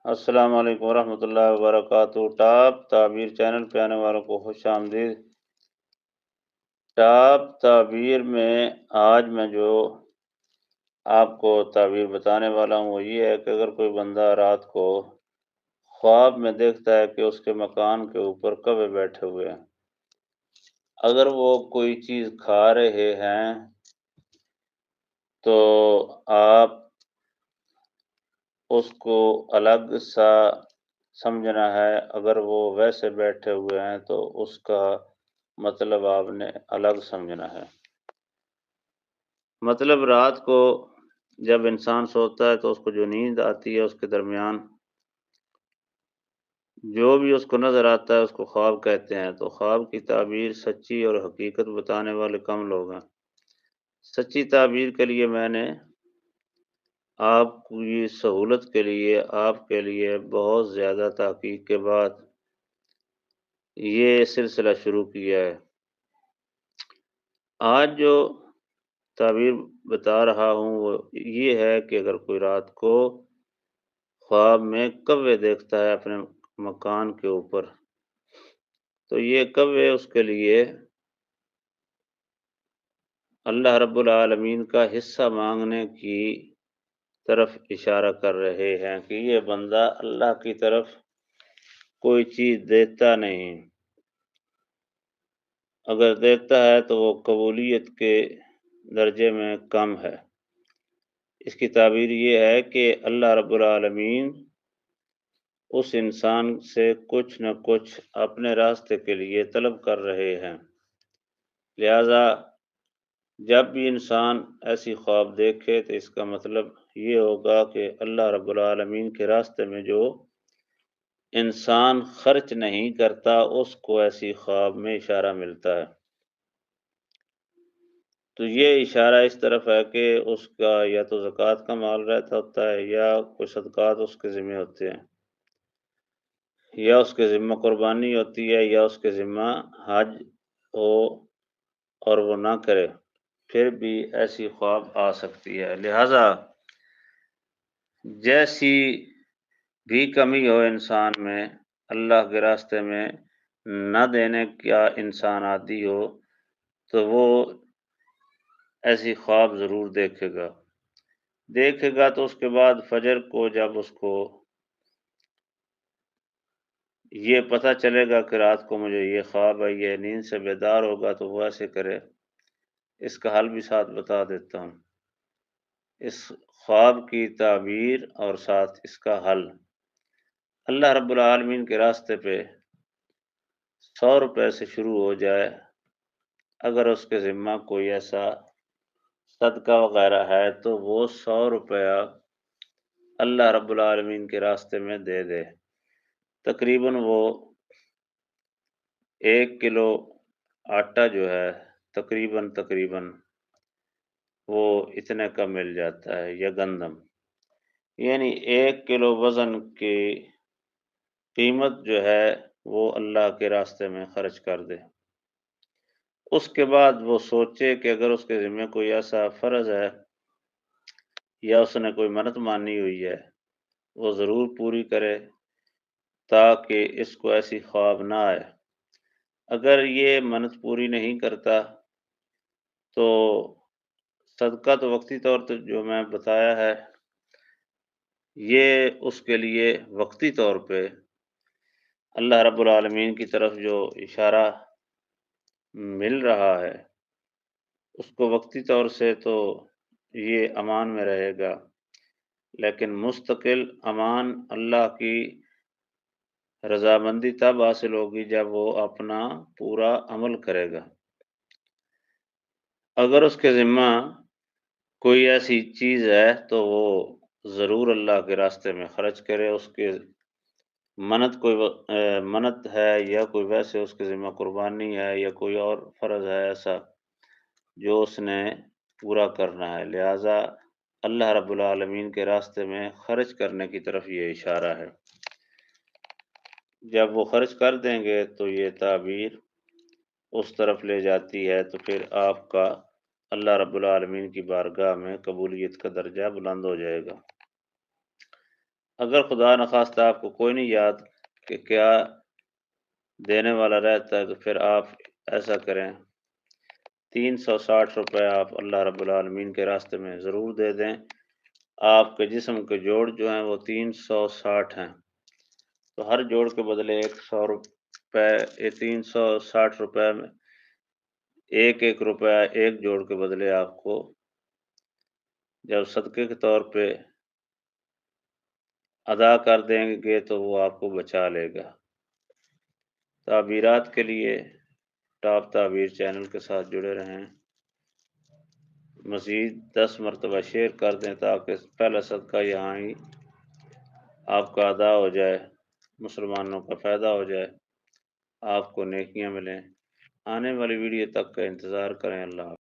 السلام علیکم ورحمۃ اللہ وبرکاتہ۔ ٹاپ تعبیر چینل پہ آنے والوں کو خوش آمدید۔ ٹاپ تعبیر میں آج میں جو آپ کو تعبیر بتانے والا ہوں وہ یہ ہے کہ اگر کوئی بندہ رات کو خواب میں دیکھتا ہے کہ اس کے مکان کے اوپر کوے بیٹھے ہوئے ہیں، اگر وہ کوئی چیز کھا رہے ہیں تو آپ اس کو الگ سا سمجھنا ہے، اگر وہ ویسے بیٹھے ہوئے ہیں تو اس کا مطلب آپ نے الگ سمجھنا ہے۔ مطلب رات کو جب انسان سوتا ہے تو اس کو جو نیند آتی ہے اس کے درمیان جو بھی اس کو نظر آتا ہے اس کو خواب کہتے ہیں۔ تو خواب کی تعبیر سچی اور حقیقت بتانے والے کم لوگ ہیں۔ سچی تعبیر کے لیے میں نے آپ کی سہولت کے لیے آپ کے لیے بہت زیادہ تحقیق کے بعد یہ سلسلہ شروع کیا ہے۔ آج جو تعبیر بتا رہا ہوں وہ یہ ہے کہ اگر کوئی رات کو خواب میں کوے دیکھتا ہے اپنے مکان کے اوپر تو یہ کوے اس کے لیے اللہ رب العالمین کا حصہ مانگنے کی طرف اشارہ کر رہے ہیں کہ یہ بندہ اللہ کی طرف کوئی چیز دیتا نہیں، اگر دیتا ہے تو وہ قبولیت کے درجے میں کم ہے۔ اس کی تعبیر یہ ہے کہ اللہ رب العالمین اس انسان سے کچھ نہ کچھ اپنے راستے کے لیے طلب کر رہے ہیں، لہذا جب بھی انسان ایسی خواب دیکھے تو اس کا مطلب یہ ہوگا کہ اللہ رب العالمین کے راستے میں جو انسان خرچ نہیں کرتا اس کو ایسی خواب میں اشارہ ملتا ہے۔ تو یہ اشارہ اس طرف ہے کہ اس کا یا تو زکوٰۃ کا مال رہتا ہوتا ہے یا کوئی صدقات اس کے ذمہ ہوتے ہیں، یا اس کے ذمہ قربانی ہوتی ہے، یا اس کے ذمہ حج ہو اور وہ نہ کرے، پھر بھی ایسی خواب آ سکتی ہے۔ لہذا جیسی بھی کمی ہو انسان میں، اللہ کے راستے میں نہ دینے کا انسان عادی ہو تو وہ ایسی خواب ضرور دیکھے گا تو اس کے بعد فجر کو جب اس کو یہ پتہ چلے گا کہ رات کو مجھے یہ خواب ہے، یہ نیند سے بیدار ہوگا تو وہ ایسے کرے۔ اس کا حل بھی ساتھ بتا دیتا ہوں، اس خواب کی تعبیر اور ساتھ اس کا حل۔ اللہ رب العالمین کے راستے پہ 100 روپے سے شروع ہو جائے، اگر اس کے ذمہ کوئی ایسا صدقہ وغیرہ ہے تو وہ 100 روپیہ اللہ رب العالمین کے راستے میں دے دے۔ تقریباً وہ 1 کلو آٹا جو ہے تقریباً وہ اتنے کا مل جاتا ہے، یا گندم، یعنی 1 کلو وزن کی قیمت جو ہے وہ اللہ کے راستے میں خرچ کر دے۔ اس کے بعد وہ سوچے کہ اگر اس کے ذمہ کوئی ایسا فرض ہے یا اس نے کوئی منت مانی ہوئی ہے وہ ضرور پوری کرے تاکہ اس کو ایسی خواب نہ آئے۔ اگر یہ منت پوری نہیں کرتا تو صدقہ تو وقتی طور پہ جو میں بتایا ہے یہ اس کے لیے وقتی طور پہ اللہ رب العالمین کی طرف جو اشارہ مل رہا ہے اس کو وقتی طور سے تو یہ امان میں رہے گا، لیکن مستقل امان اللہ کی رضامندی تب حاصل ہوگی جب وہ اپنا پورا عمل کرے گا۔ اگر اس کے ذمہ کوئی ایسی چیز ہے تو وہ ضرور اللہ کے راستے میں خرچ کرے۔ اس کے منت ہے یا کوئی ویسے اس کے ذمہ قربانی ہے یا کوئی اور فرض ہے ایسا جو اس نے پورا کرنا ہے، لہذا اللہ رب العالمین کے راستے میں خرچ کرنے کی طرف یہ اشارہ ہے۔ جب وہ خرچ کر دیں گے تو یہ تعبیر اس طرف لے جاتی ہے تو پھر آپ کا اللہ رب العالمین کی بارگاہ میں قبولیت کا درجہ بلند ہو جائے گا۔ اگر خدا نخواستہ آپ کو کوئی نہیں یاد کہ کیا دینے والا رہتا ہے، تو پھر آپ ایسا کریں، 360 روپے آپ اللہ رب العالمین کے راستے میں ضرور دے دیں۔ آپ کے جسم کے جوڑ جو ہیں وہ 360 ہیں، تو ہر جوڑ کے بدلے 100 روپے، یہ 360 روپے میں ایک روپیہ ایک جوڑ کے بدلے آپ کو جب صدقے کے طور پہ ادا کر دیں گے تو وہ آپ کو بچا لے گا۔ تعبیرات کے لیے ٹاپ تعبیر چینل کے ساتھ جڑے رہیں، مزید 10 مرتبہ شیئر کر دیں تاکہ پہلا صدقہ یہاں ہی آپ کا ادا ہو جائے، مسلمانوں کا فائدہ ہو جائے، آپ کو نیکیاں ملیں۔ آنے والی ویڈیو تک کا انتظار کریں۔ اللہ حافظ۔